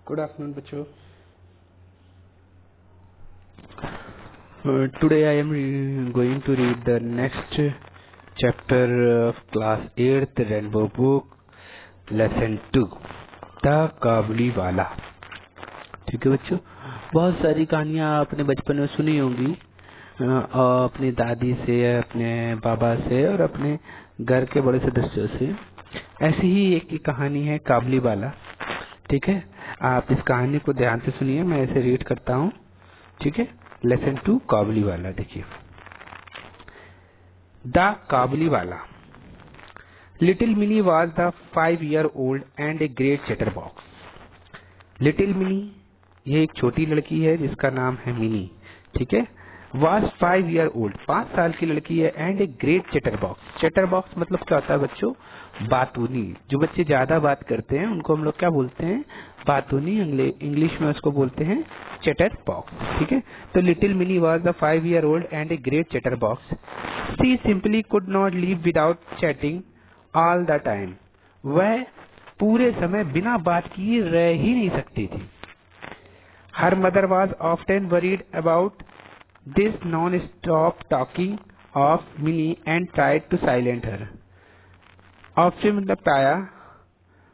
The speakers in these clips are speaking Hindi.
Good afternoon, बच्चों. Today I am going to read the next chapter of class 8th Rainbow book, lesson 2, The काबुली वाला. ठीक है बच्चों, बहुत सारी कहानियाँ आपने बचपन में सुनी होंगी अपनी दादी से, अपने बाबा से और अपने घर के बड़े सदस्यों से. ऐसी ही एक कहानी है काबुली वाला. ठीक है, आप इस कहानी को ध्यान से सुनिए. मैं इसे रीड करता हूँ. ठीक है, लेसन 2 काबुली वाला. देखिए, द काबुली वाला. Little mini was the 5-year-old and a great chatter box. Little mini, ये एक छोटी लड़की है जिसका नाम है मिनी. ठीक है, वॉज 5-year-old, 5 साल की लड़की है, and a great chatter box. Chatter box मतलब क्या होता है बच्चों? बातूनी. जो बच्चे ज्यादा बात करते हैं उनको हम लोग क्या बोलते हैं? बातूनी. इंग्लिश में उसको बोलते हैं चैटर बॉक्स. ठीक है, तो little mini was the 5-year-old and a great chatter box. She simply could not live without chatting all the time. वह पूरे समय बिना बात किए रह ही नहीं सकती थी. Her mother was often worried about this non stop talking of Minnie and tried to silent her. Often मतलब प्राया.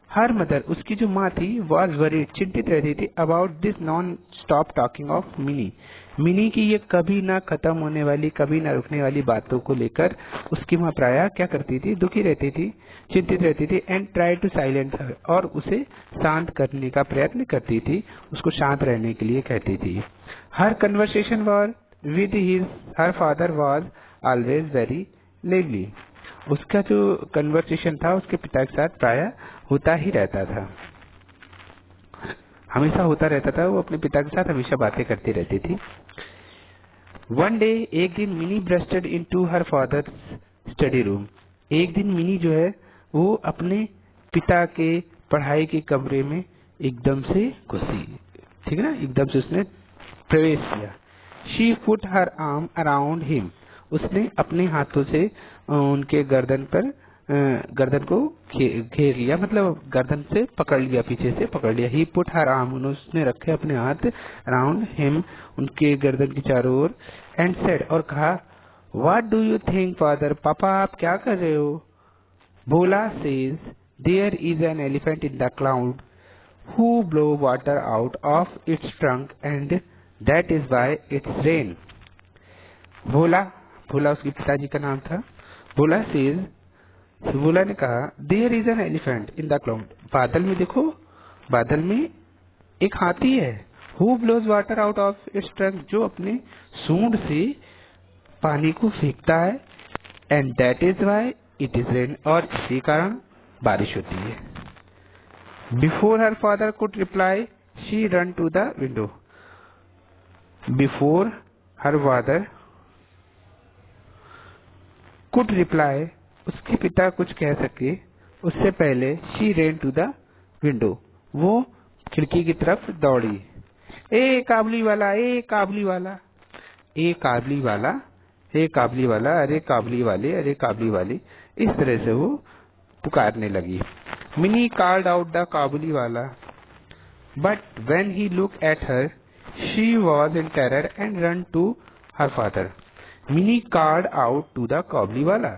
हर मदर, उसकी जो माँ थी, वॉज वरीड, चिंतित रहती थी, about this non stop talking of mini. Mini की ये कभी ना खत्म होने वाली, कभी ना रुकने वाली बातों को लेकर उसकी माँ प्राया क्या करती थी? दुखी रहती थी, चिंतित रहती थी. एंड ट्राई टू साइलेंट हर, और उसे शांत करने का प्रयत्न करती थी, उसको शांत रहने के लिए कहती थी. हर conversation was with her father was always very lively. उसका जो कन्वर्सेशन था उसके पिता के साथ प्राय होता ही रहता था, हमेशा होता रहता था. वो अपने पिता के साथ हमेशा बातें करती रहती थी. वन डे, एक दिन, Mini bursted into her father study room. एक दिन मिनी जो है वो अपने पिता के पढ़ाई के कमरे में एकदम से घुसी. ठीक है ना, एकदम से उसने प्रवेश किया. She put her arm around him. उसने अपने हाथों से उनके गर्दन को घेर लिया, मतलब गर्दन से पकड़ लिया, पीछे से पकड़ लिया. ही पुट हर आर्म, उसने रखे अपने हाथ अराउंड हिम, उनके गर्दन के चारों ओर. एंड सेड, और कहा, what do you think father? पापा आप क्या कर रहे हो? Bhola says, there is an elephant in the cloud who blow water out of its trunk and that is why it's rain. Bhola उसके पिताजी का नाम था. भोला सेज, भोला ने कहा, there is an elephant in the cloud. बादल में देखो, बादल में एक हाथी है. Who blows water out of its trunk, जो अपने सूंड से पानी को फेंकता है. And that is why it is rain, और इसी कारण बारिश होती है. Before her father could reply, she run to the window. Before her father could reply, उसके पिता कुछ कह सके उससे पहले, she rain to the window, वो खिड़की की तरफ दौड़ी. ए काबुली वाला, ए काबुली वाला, ए काबुली वाला, ए काबुली वाला, अरे काबुली वाले, अरे काबुली वाले, इस तरह से वो पुकारने लगी. Mini called out the Kabuliwala, but when he look at her she was in terror and run to her father. Mini called out to the Kabuliwala,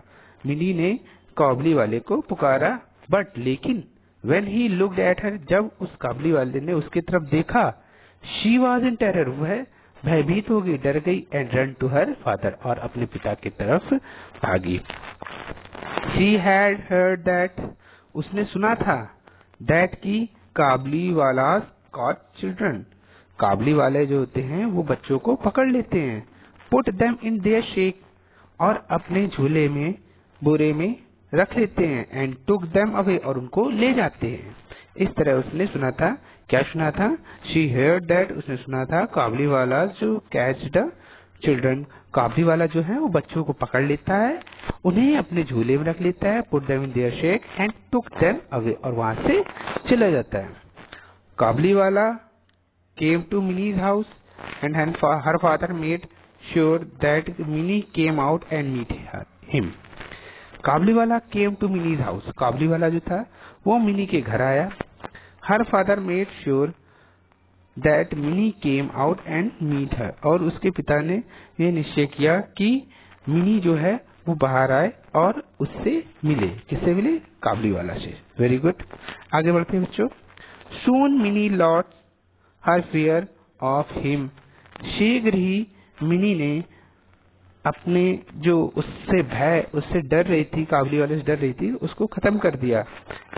Mini ने काबुली वाले को पुकारा. बट लेकिन, when he looked at her, जब उस काबुली वाले ने उसकी तरफ देखा, शी वॉज इन टेरर, वह भयभीत हो गई, डर गई. And run to her father, और अपने पिता की तरफ भागी. शी हैड हर्ड दैट, उसने सुना था, दैट की काबुली वाला कॉट चिल्ड्रन, काबुली वाले जो होते हैं वो बच्चों को पकड़ लेते हैं. Put them in their shake, और अपने झूले में, बोरे में रख लेते हैं. एंड टुक देम अवे, और उनको ले जाते हैं. इस तरह उसने सुना था. क्या सुना था? शी हर्ड दैट, उसने सुना था, काबुली वाला जो कैच द चिल्ड्रन, काबुली वाला जो है वो बच्चों को पकड़ लेता है, उन्हें अपने झूले में रख लेता है. Put them in their sack and took them away, और वहां से चला जाता है. Kabuliwala came to Minnie's house and her father made sure that Minnie came out and meet him. Kabuliwala came to Minnie's house, काबुली वाला जो था वो मिनी के घर आया. हर father made sure, that Minnie came out and meet her, और उसके पिता ने यह निश्चय किया कि मिनी जो है वो बाहर आए और उससे मिले। किससे मिले? काबली वाला से। वेरी गुड, आगे बढ़ते हैं बच्चों। Soon Minnie lost her fear of him, शीघ्र ही मिनी ने अपने जो उससे भय, उससे डर रही थी, काबली वाले से डर रही थी, उसको खत्म कर दिया।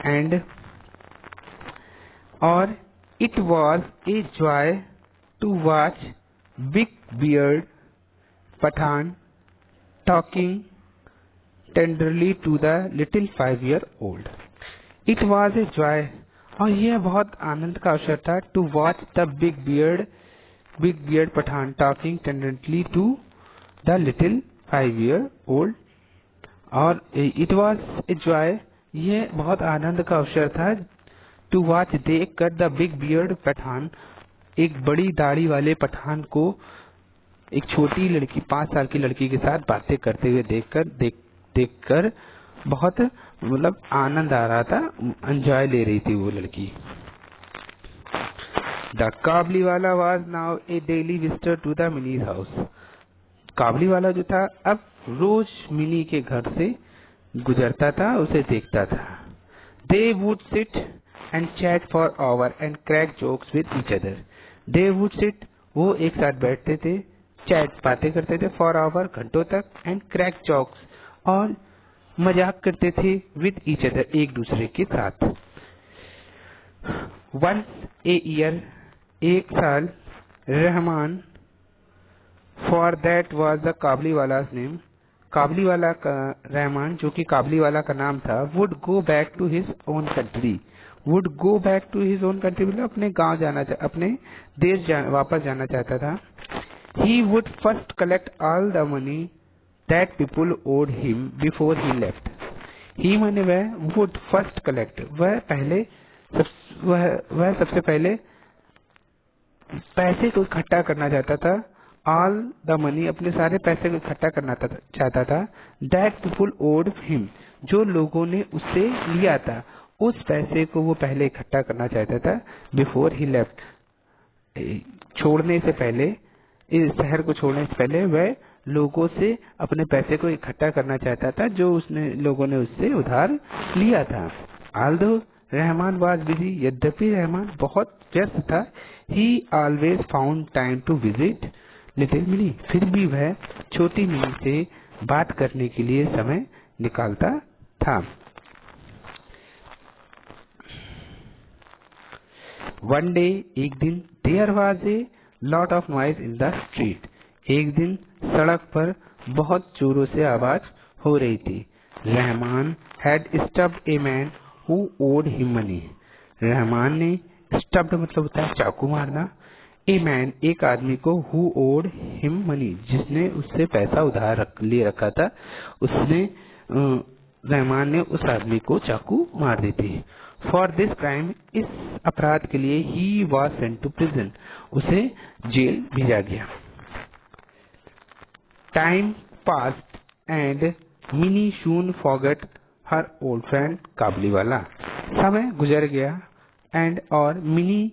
एंड और it was a joy to watch big beard Pathan talking tenderly to the little 5-year-old। It was a joy, और यह बहुत आनंद का अवसर था, to watch the big beard Pathan talking tenderly to the little 5-year-old। और इट वॉज ए जॉय, यह बहुत आनंद का अवसर था, टू वॉच देख कर द बिग बियर्ड पठान, एक बड़ी दाढ़ी वाले पठान को एक छोटी लड़की 5 साल की लड़की के साथ बातें करते हुए देखकर बहुत मतलब आनंद आ रहा था, एंजॉय ले रही थी वो लड़की। The Kabuliwala was now a daily visitor to the Mini's house. Kabuliwala जो था अब रोज मिनी के घर से गुजरता था, उसे देखता था। They would sit and chat for our and crack jokes with each other. They would sit, वो एक साथ बैठते थे, चैट बातें करते थे, फॉर आवर घंटों तक, एंड क्रैक जोक्स और मजाक करते थे, विद ईच अदर एक दूसरे के साथ। वंस ए ईयर, एक साल, Rahman, for that was the Kabuliwala name, काबली वाला का रहमान जो कि काबली वाला का नाम था, would go back to his own country. Would go back to his own country मतलब अपने गांव जाना, अपने देश वापस जाना चाहता था। He would first collect all the money that people owed him before he left. He माने वह, वुड फर्स्ट कलेक्ट, वह सबसे पहले पैसे को इकट्ठा करना चाहता था। ऑल द मनी, अपने सारे पैसे को इकट्ठा करना चाहता था। दैट पीपुल ओड हिम, जो लोगों ने उससे लिया था, उस पैसे को वो पहले इकट्ठा करना चाहता था। बिफोर ही लेफ्ट, छोड़ने से पहले, इस शहर को छोड़ने से पहले वह लोगों से अपने पैसे को इकट्ठा करना चाहता था जो लोगों ने उससे उधार लिया था। आल्दो रहमान वाज बिजी, यद्यपि रहमान बहुत व्यस्त था। He always found time to visit little Minnie, फिर भी वह छोटी मिनी से बात करने के लिए समय निकालता था। वन डे, एक दिन, there was a lot of noise in the street, एक दिन सड़क पर बहुत जोरों से आवाज हो रही थी। Rahman had stabbed a man who owed him money, Rahman ने, स्टब्ड मतलब होता है चाकू मारना, ए मैन एक आदमी को, हु ओड हिम मनी जिसने उससे पैसा उधार ले रखा था, उसने रहमान ने उस आदमी को चाकू मार दी थी। फॉर दिस क्राइम, इस अपराध के लिए, he was sent to prison, उसे जेल भेजा गया। Time passed and Mini soon forgot her old friend Kabuliwala, समय गुजर गया, एंड और मिनी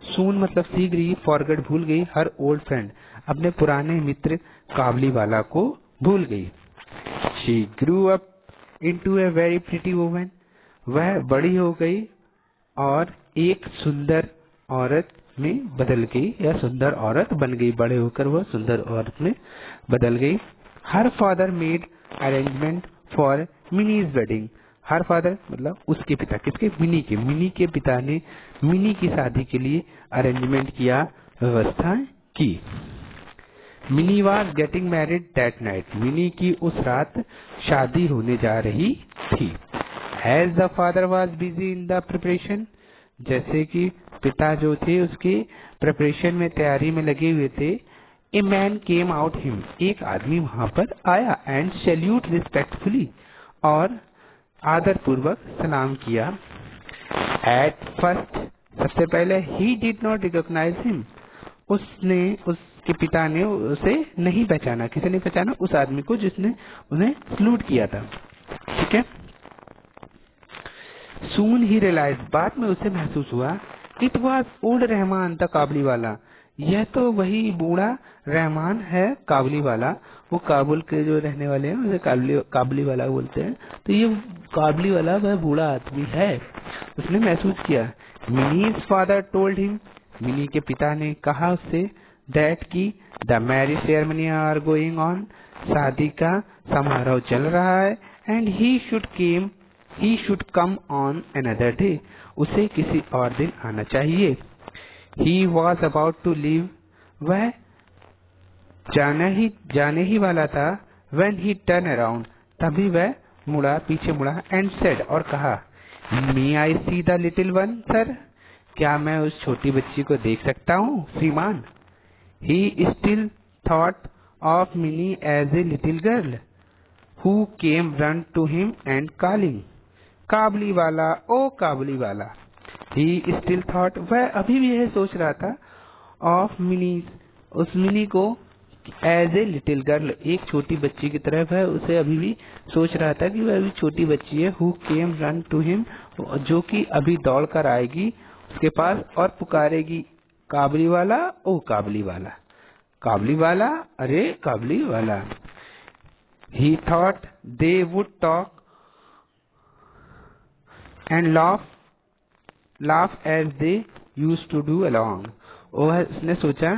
सून मतलब शीघ्र ही, फॉरगॉट भूल गई, हर ओल्ड फ्रेंड अपने पुराने मित्र काबली वाला को भूल गई। She grew up into a very pretty woman, वह बड़ी हो गई और एक सुंदर औरत में बदल गई, या सुंदर औरत बन गई, बड़े होकर वह सुंदर औरत में बदल गई। हर father made arrangement for minis wedding, her father मतलब उसके पिता, किसके? मिनी के पिता ने मिनी की शादी के लिए अरेंजमेंट किया, व्यवस्था की। Minnie was getting married that night, Minnie की उस रात शादी होने जा रही थी। As the father was busy in the preparation, जैसे कि पिता जो थे उसके प्रिपरेशन में, तैयारी में लगे हुए थे। A man came out him, एक आदमी वहां पर आया, एंड सैल्यूट रिस्पेक्टफुली, और आदर पूर्वक सलाम किया। एट फर्स्ट, सबसे पहले, he did not recognise him, उसके पिता ने उसे नहीं पहचाना। किसे नहीं पहचाना? उस आदमी को जिसने उन्हें सलूट किया था। ठीक है। सून ही रियलाइज, बाद में उसे महसूस हुआ, it was old Rahman the Kabuliwala, यह तो वही बूढ़ा रहमान है काबली वाला। वो काबुल के जो रहने वाले हैं उसे काबली वाला बोलते हैं। तो ये काबली वाला वह बूढ़ा आदमी है। उसने महसूस किया। Minnie's father told him, Minnie के पिता ने कहा उससे, दैट की the marriage ceremony are going on, शादी का समारोह चल रहा है, and he should come on another day, उसे किसी और दिन आना चाहिए। He was about to leave, वह जाने ही वाला था। When he turned around, तभी वह पीछे मुड़ा and said, और कहा, May I see the little one, sir? क्या मैं उस छोटी बच्ची को देख सकता हूँ श्रीमान? He still thought of Minnie as a little girl who came run to him and calling, काबली वाला, ओ काबली वाला। He still thought, वह अभी भी यह सोच रहा था, of Minnie, उस मिनी को, as a little girl, एक छोटी बच्ची की तरह। वह उसे अभी भी सोच रहा था कि वह अभी छोटी बच्ची है। who came run to him, जो कि अभी दौड़ कर आएगी उसके पास और पुकारेगी, काबली वाला, ओ काबली वाला, काबली वाला, अरे काबली वाला। He thought they would talk and laugh as they used to do along, और उसने सोचा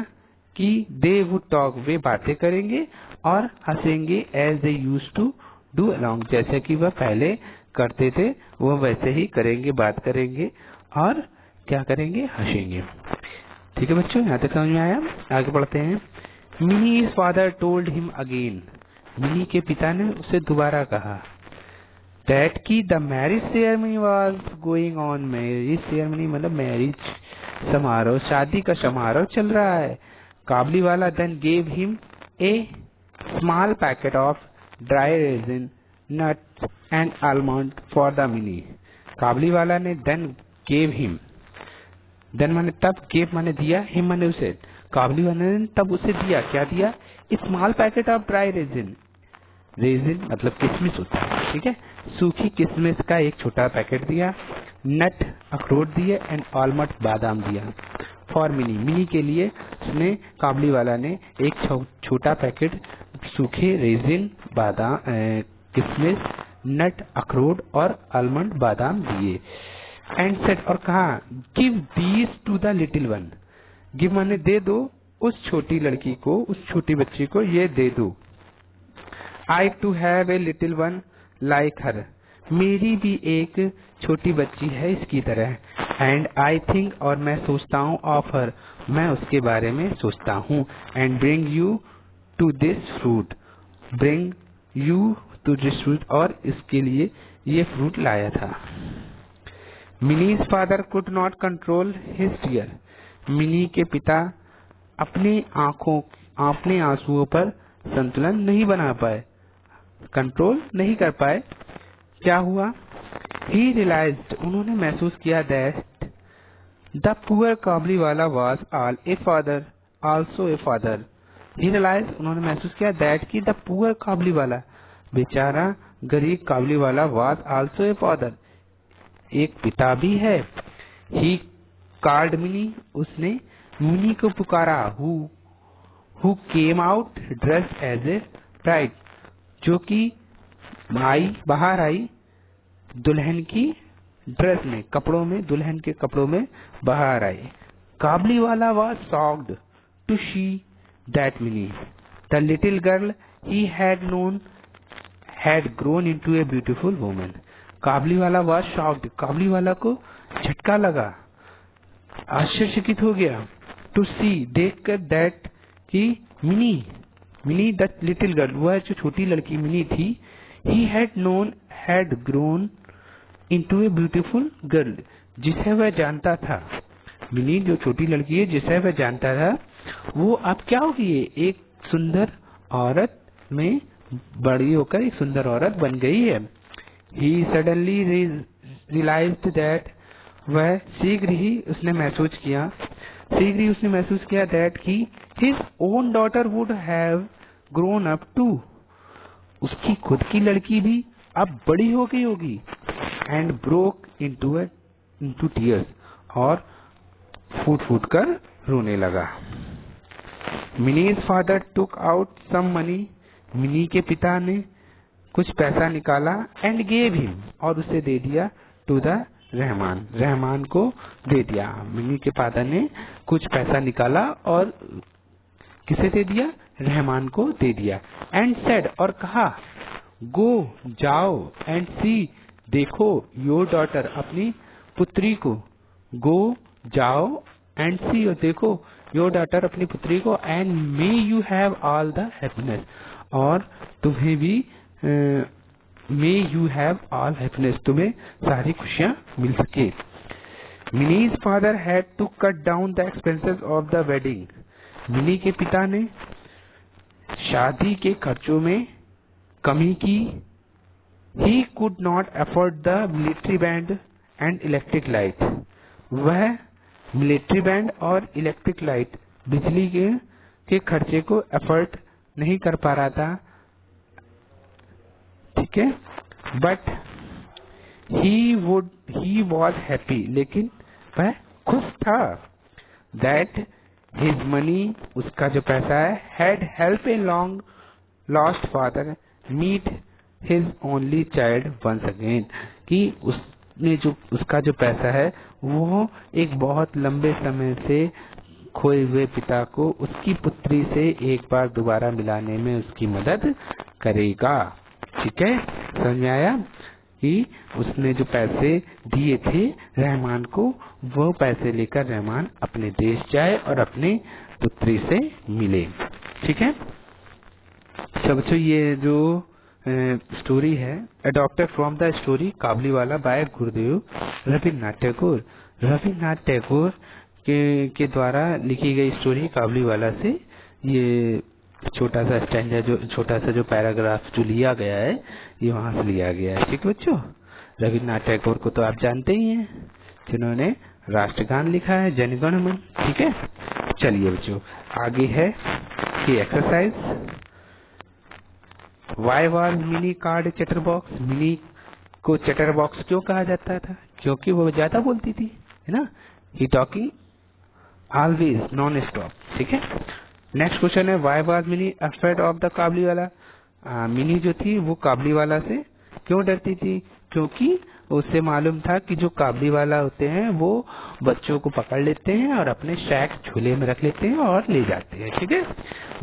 कि they would talk, वे बातें करेंगे और हंसेंगे, as they used to do along, जैसे कि वह पहले करते थे वह वैसे ही करेंगे, बात करेंगे और क्या करेंगे, हंसेंगे। ठीक है बच्चों, यहाँ तक समझ में आया? आगे बढ़ते हैं। Mini's father told him again, Mini के पिता ने उसे दोबारा कहा, दैट की the marriage ceremony was going on, marriage ceremony मतलब मैरिज समारोह, शादी का समारोह चल रहा है। Kabuliwala then gave him a small packet of dry raisin, nuts and almond for the Mini, Kabuliwala ने देन गेव हिम, देन माने तब, गेव माने दिया, हिम माने उसे, काबली वाला ने तब उसे दिया, क्या दिया, small packet of dry resin, resin मतलब किशमिश होता है, ठीक है, सूखी किशमिश का एक छोटा पैकेट दिया, नट अखरोट दिए, एंड आलमंड बादाम दिया, फॉर मिनी, मिनी के लिए उसने, काबली वाला ने एक छोटा पैकेट सूखे रेजिन, बादाम, किशमिश, नट अखरोट और आलमंड बादाम दिए। एंड सेड, और कहा, give these two the little one, give माने दे दो, उस छोटी लड़की को, उस छोटी बच्ची को ये दे दो। I to have a little one like her, मेरी भी एक छोटी बच्ची है इसकी तरह। And I think, और मैं सोचता हूँ, of her, मैं उसके बारे में सोचता हूँ। And bring you to this fruit, bring you to this fruit, और इसके लिए ये फ्रूट लाया था। Minnie's father could not control his tear, mini के पिता अपने आंसुओं पर संतुलन नहीं बना पाए, कंट्रोल नहीं कर पाए। क्या हुआ? He realized, उन्होंने महसूस किया, that the poor काबली वाला was also a father। He realized, उन्होंने महसूस किया, that कि the poor काबली वाला, बेचारा गरीब काबली वाला, was also a father, एक पिता भी है। He called Minnie, उसने मिनी को पुकारा, who came out dressed as a bride, जो कि बाहर आई दुल्हन की ड्रेस में, कपड़ों में, दुल्हन के कपड़ों में बाहर आई। काबली वाला was shocked to see that Minnie, the little girl he had known, had grown into a beautiful woman। काबली वाला was shocked, काबली वाला को झटका लगा, आश्चर्यचकित हो गया, to see, देखकर, that कि मिनी द लिटिल गर्ल, वह जो छोटी लड़की मिनी थी, he had grown into a beautiful girl, जिसे वह जानता था। मिनी जो छोटी लड़की है जिसे वह जानता था, वो अब क्या हो गई है, एक सुंदर औरत में बड़ी होकर एक सुंदर औरत बन गई है। He suddenly realized that, वह शीघ्र ही उसने महसूस किया that कि his own daughter would have grown up too, उसकी खुद की लड़की भी अब बड़ी हो गई होगी। and broke into tears, और फूट फूट कर रोने लगा। Minnie's father took out some money, Minnie के पिता ने कुछ पैसा निकाला, एंड गेव हिम, और उसे दे दिया, टू द रहमान, रहमान को दे दिया। मिनी के फादर ने कुछ पैसा निकाला और किसे दे दिया? रहमान को दे दिया। एंड सेड, और कहा, गो जाओ, एंड सी, देखो, योर डॉटर, अपनी पुत्री को, गो जाओ एंड सी, और देखो, योर डॉटर, अपनी पुत्री को, and may you have all the happiness, और तुम्हें भी may you have all happiness, तुम्हें सारी खुशियां मिल सके। Minnie's father had to cut down the expenses of the wedding, Minnie के पिता ने शादी के खर्चों में कमी की। He could not afford the military band and electric light, वह मिलिट्री बैंड और इलेक्ट्रिक लाइट, बिजली के खर्चे को अफोर्ड नहीं कर पा रहा था, ठीक है। बट ही वॉज हैप्पी, लेकिन वह खुश था। दैट हिज मनी, उसका जो पैसा है, had help a long lost father meet his only child once again, कि उसने जो उसका जो पैसा है वो एक बहुत लंबे समय से खोए हुए पिता को उसकी पुत्री से एक बार दोबारा मिलाने में उसकी मदद करेगा। ठीक है, समझ में आया कि उसने जो पैसे दिए थे रहमान को, वो पैसे लेकर रहमान अपने देश जाए और अपने पुत्री से मिले। ठीक है, सब बच्चों, ये जो स्टोरी है adopted from the story Kabuliwala by Gurudev Rabindranath Tagore. Rabindranath Tagore के द्वारा लिखी गई स्टोरी काबुलीवाला से ये छोटा सा स्टैंजा, जो छोटा सा जो पैराग्राफ जो लिया गया है, ये वहां से लिया गया है। ठीक है बच्चों, रविन्द्रनाथ टैगोर को तो आप जानते ही हैं, जिन्होंने राष्ट्रगान लिखा है, जन गण मन। ठीक है, चलिए बच्चों आगे है कि exercise. Why was mini card chatter box, mini को चैटर बॉक्स क्यों कहा जाता था? क्योंकि वो ज्यादा बोलती थी, है ना। He talking always non stop. ठीक है, नेक्स्ट क्वेश्चन है, why was mini afraid of the Kabuliwala, mini जो थी वो काबुलीवाला से क्यों डरती थी? क्योंकि उससे मालूम था कि जो काबुलीवाला होते हैं वो बच्चों को पकड़ लेते हैं और अपने शैक झूले में रख लेते हैं और ले जाते हैं। ठीक है,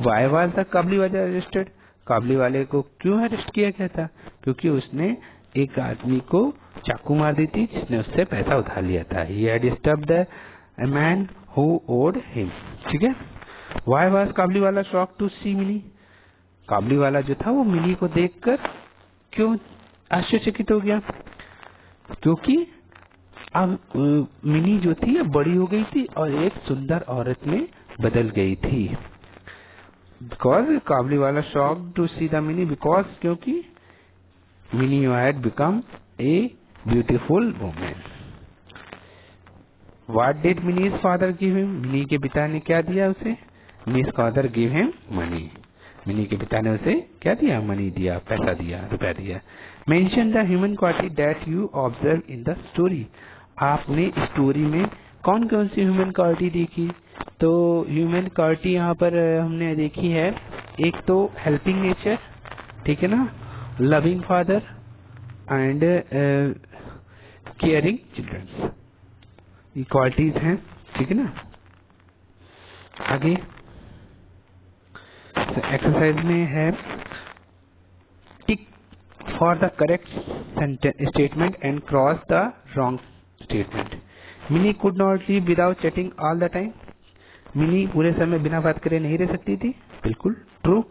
why was the Kabuliwala arrested, काबुलीवाले को क्यों अरेस्ट किया गया था? क्योंकि उसने एक आदमी को चाकू मार दी थी जिसने उससे पैसा उधार लिया था। He had disturbed a man who owed him। ठीक है, Why was Kabuliwala shocked to see mini, Kabuliwala जो था वो मिनी को देखकर क्यों आश्चर्यचकित हो गया? क्योंकि अब मिनी जो थी बड़ी हो गई थी और एक सुंदर औरत में बदल गई थी। Because Kabuliwala shocked to see the mini, because क्योंकि mini had become a beautiful woman। What did मिनी's father give him? Mini के पिता ने क्या दिया उसे? मिनी's father gave him money। Mini के पिता ने उसे क्या दिया? मनी दिया, पैसा दिया, रुपया दिया। Mention the human quality that you observe in the story। आपने स्टोरी में कौन कौन सी ह्यूमन क्वालिटी देखी? तो ह्यूमन क्वालिटी यहाँ पर हमने देखी है, एक तो हेल्पिंग नेचर, ठीक है ना, loving father and caring children, ये क्वालिटीज हैं। ठीक है ना, आगे एक्सरसाइज में है tick for the correct statement and cross the wrong statement. Mini could not live without chatting all the time, Mini पूरे समय बिना बात करे नहीं रह सकती थी, बिल्कुल ट्रू,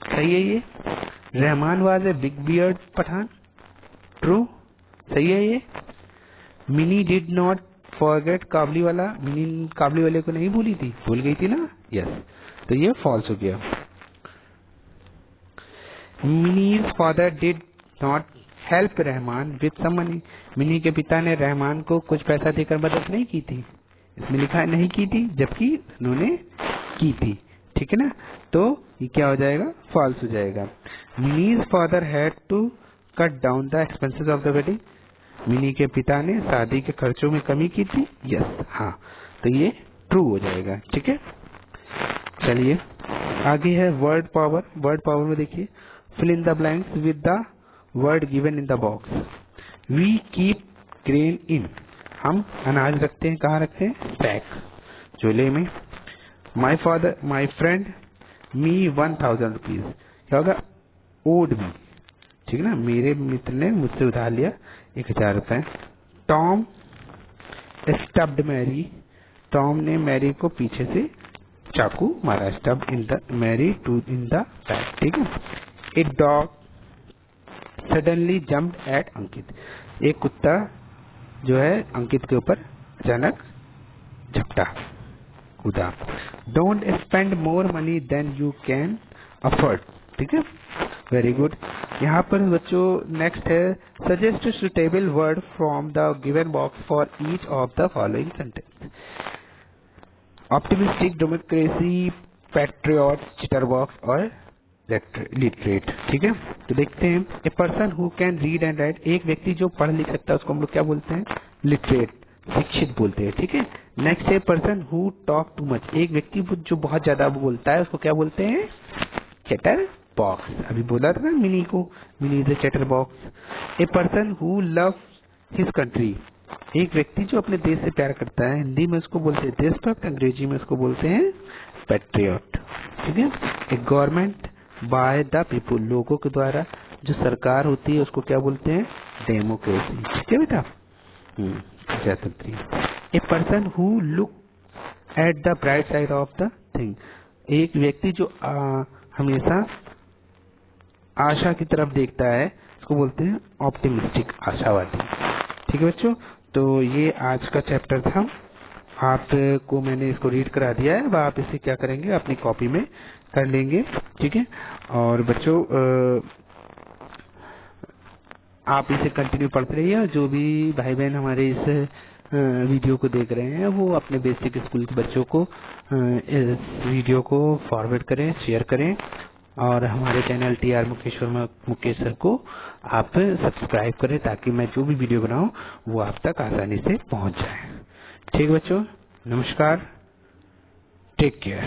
सही है ये। Rahman was a big beard Pathan, true, सही है ये। Mini did not forget Kabuliwala, Mini काबुलीवाले को नहीं भूली थी, भूल गई थी ना, यस, तो ये फॉल्स हो गया। Minnie's father did not help Rahman with some money, Minnie के पिता ने रहमान को कुछ पैसा देकर मदद नहीं की थी, इसमें लिखा है नहीं की थी, जबकि उन्होंने की थी। ठीक है ना, तो ये क्या हो जाएगा? फॉल्स हो जाएगा। Minnie's father had to cut down the expenses of the wedding, Minnie के पिता ने शादी के खर्चों में कमी की थी, यस, हाँ, तो ये ट्रू हो जाएगा। ठीक है, चलिए आगे है वर्ड पावर। वर्ड पावर में देखिए, fill in the blanks with the word given in the box. We keep grain in, हम अनाज रखते हैं, कहाँ रखते हैं? पैक, झोले में। My father, my friend me 1000 rupees, क्या होगा? ओड मी, ठीक है ना, मेरे मित्र ने मुझसे उधार लिया 1000 रुपए। टॉम स्टब्ड मैरी, टॉम ने मैरी को पीछे से चाकू मारा। Stabbed in the Mary to in the back. ठीक है। A dog suddenly jumped at Ankit, एक कुत्ता जो है अंकित के ऊपर अचानक झपटा, कूदा। Don't spend more money than you can afford, ठीक है, वेरी गुड। यहाँ पर बच्चों नेक्स्ट है, suggest suitable word from the given box for each of the following sentence. Optimistic, democracy, patriot, chatterbox और लिटरेट। ठीक है, तो देखते हैं। A person who can read and write, एक व्यक्ति जो पढ़ लिख सकता है उसको हम लोग क्या बोलते हैं? लिटरेट, शिक्षित बोलते हैं। ठीक है। नेक्स्ट है person who talk too much, एक व्यक्ति जो बहुत ज्यादा बोलता है उसको क्या बोलते हैं? Chatter box. अभी बोला था ना मिनी को, mini is a chatter box. A person who love his country, एक व्यक्ति जो अपने देश से प्यार करता है, हिंदी में उसको बोलते हैं देशभक्त, अंग्रेजी में उसको बोलते हैं पैट्रियट। ठीक है। ए गवर्नमेंट बाय द पीपुल, लोगों के द्वारा जो सरकार होती है उसको क्या बोलते हैं? डेमोक्रेसी। ठीक है बेटा, प्रजातंत्री। A person who look at the bright side of the thing, एक व्यक्ति जो हमेशा आशा की तरफ देखता है उसको बोलते हैं ऑप्टिमिस्टिक, आशावादी। ठीक है बच्चों, तो ये आज का चैप्टर था। आपको मैंने इसको रीड करा दिया है, अब आप इसे क्या करेंगे? अपनी कॉपी में कर लेंगे। ठीक है। और बच्चों आप इसे कंटिन्यू पढ़ते रहिए। जो भी भाई बहन हमारे इस वीडियो को देख रहे हैं वो अपने बेसिक स्कूल के बच्चों को इस वीडियो को फॉरवर्ड करें, शेयर करें, और हमारे चैनल TR मुकेश सर को आप सब्सक्राइब करें ताकि मैं जो भी वीडियो बनाऊं वो आप तक आसानी से पहुंच जाए। ठीक बच्चों, नमस्कार, टेक केयर।